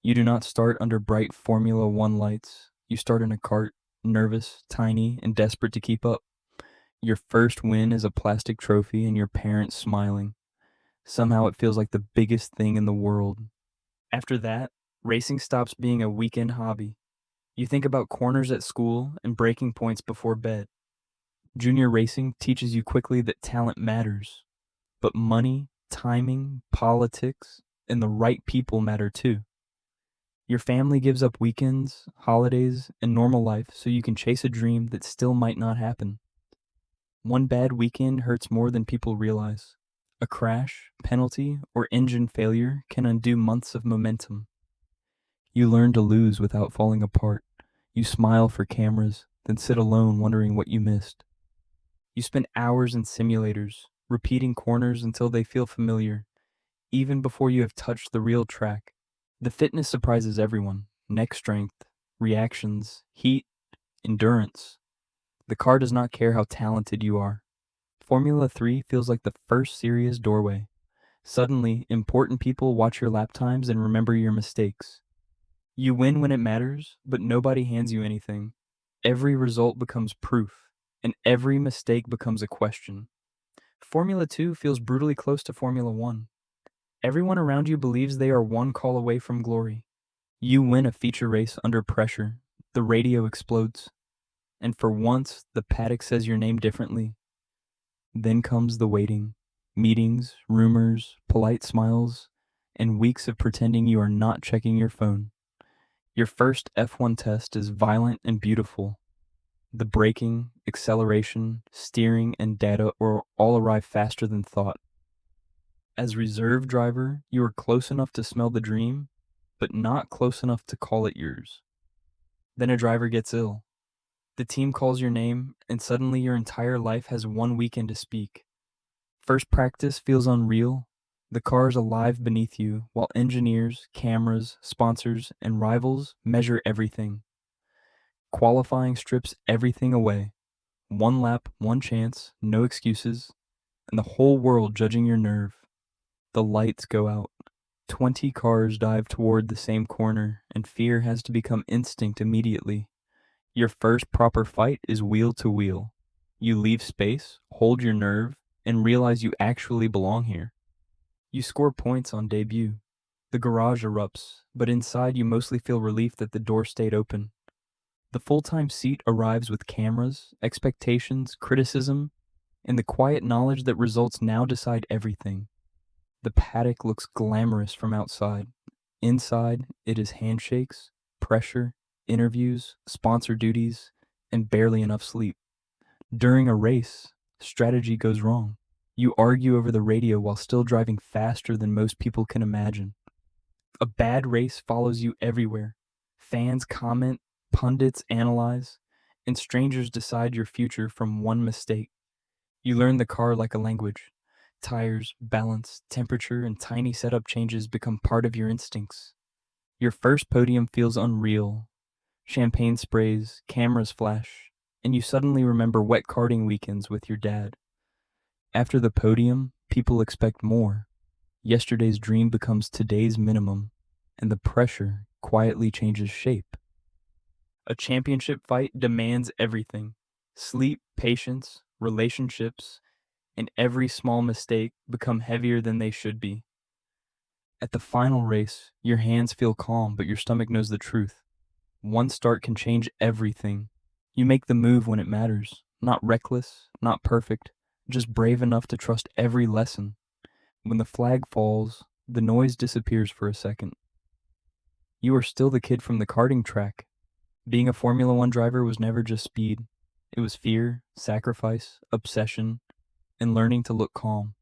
You do not start under bright Formula One lights. You start in a cart, nervous, tiny, and desperate to keep up. Your first win is a plastic trophy and your parents smiling. Somehow it feels like the biggest thing in the world. After that, racing stops being a weekend hobby. You think about corners at school and breaking points before bed. Junior racing teaches you quickly that talent matters, but money, timing, politics, and the right people matter too. Your family gives up weekends, holidays, and normal life so you can chase a dream that still might not happen. One bad weekend hurts more than people realize. A crash, penalty, or engine failure can undo months of momentum. You learn to lose without falling apart. You smile for cameras, then sit alone wondering what you missed. You spend hours in simulators, repeating corners until they feel familiar, even before you have touched the real track. The fitness surprises everyone: neck strength, reactions, heat, endurance. The car does not care how talented you are. Formula 3 feels like the first serious doorway. Suddenly, important people watch your lap times and remember your mistakes. You win when it matters, but nobody hands you anything. Every result becomes proof, and every mistake becomes a question. Formula 2 feels brutally close to Formula 1. Everyone around you believes they are one call away from glory. You win a feature race under pressure. The radio explodes. And for once, the paddock says your name differently. Then comes the waiting. Meetings, rumors, polite smiles, and weeks of pretending you are not checking your phone. Your first F1 test is violent and beautiful. The braking, acceleration, steering, and data all arrive faster than thought. As reserve driver, you are close enough to smell the dream, but not close enough to call it yours. Then a driver gets ill. The team calls your name, and suddenly your entire life has one weekend to speak. First practice feels unreal. The car is alive beneath you, while engineers, cameras, sponsors, and rivals measure everything. Qualifying strips everything away. One lap, one chance, no excuses, and the whole world judging your nerve. The lights go out. 20 cars dive toward the same corner, and fear has to become instinct immediately. Your first proper fight is wheel to wheel. You leave space, hold your nerve, and realize you actually belong here. You score points on debut. The garage erupts, but inside you mostly feel relief that the door stayed open. The full-time seat arrives with cameras, expectations, criticism, and the quiet knowledge that results now decide everything. The paddock looks glamorous from outside. Inside, it is handshakes, pressure, interviews, sponsor duties, and barely enough sleep. During a race, strategy goes wrong. You argue over the radio while still driving faster than most people can imagine. A bad race follows you everywhere. Fans comment, pundits analyze, and strangers decide your future from one mistake. You learn the car like a language. Tires, balance, temperature, and tiny setup changes become part of your instincts. Your first podium feels unreal. Champagne sprays, cameras flash, and you suddenly remember wet karting weekends with your dad. After the podium, people expect more. Yesterday's dream becomes today's minimum, and the pressure quietly changes shape. A championship fight demands everything: sleep, patience, relationships, and every small mistake become heavier than they should be. At the final race, your hands feel calm, but your stomach knows the truth. One start can change everything. You make the move when it matters. Not reckless, not perfect, just brave enough to trust every lesson. When the flag falls, the noise disappears for a second. You are still the kid from the karting track. Being a Formula One driver was never just speed. It was fear, sacrifice, obsession, and learning to look calm.